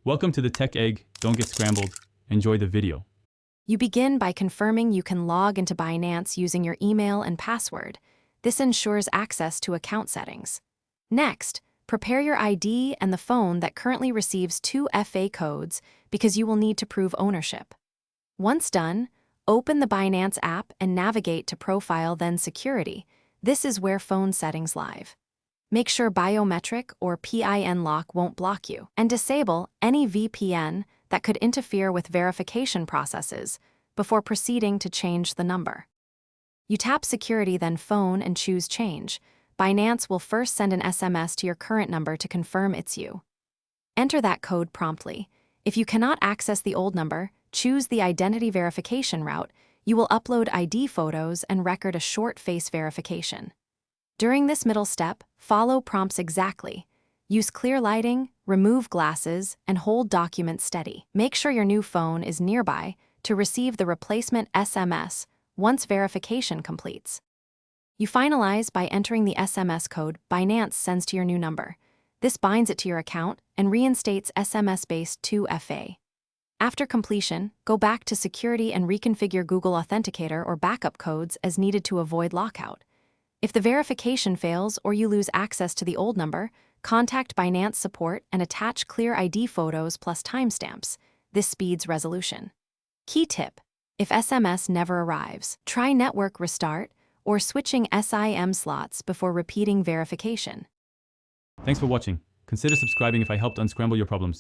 Welcome to the Tech Egg. Don't get scrambled. Enjoy the video. You begin by confirming you can log into Binance using your email and password. This ensures access to account settings. Next, prepare your ID and the phone that currently receives 2 FA codes because you will need to prove ownership. Once done, open the Binance app and navigate to Profile, then Security. This is where phone settings live. Make sure biometric or PIN lock won't block you, and disable any VPN that could interfere with verification processes before proceeding to change the number. You tap Security, then Phone, and choose Change. Binance will first send an SMS to your current number to confirm it's you. Enter that code promptly. If you cannot access the old number, choose the identity verification route. You will upload ID photos and record a short face verification. During this middle step, follow prompts exactly. Use clear lighting, remove glasses, and hold documents steady. Make sure your new phone is nearby to receive the replacement SMS once verification completes. You finalize by entering the SMS code Binance sends to your new number. This binds it to your account and reinstates SMS-based 2FA. After completion, go back to Security and reconfigure Google Authenticator or backup codes as needed to avoid lockout. If the verification fails or you lose access to the old number, contact Binance support and attach clear ID photos plus timestamps. This speeds resolution. Key tip: if SMS never arrives, try network restart or switching SIM slots before repeating verification. Thanks for watching. Consider subscribing if I helped unscramble your problems.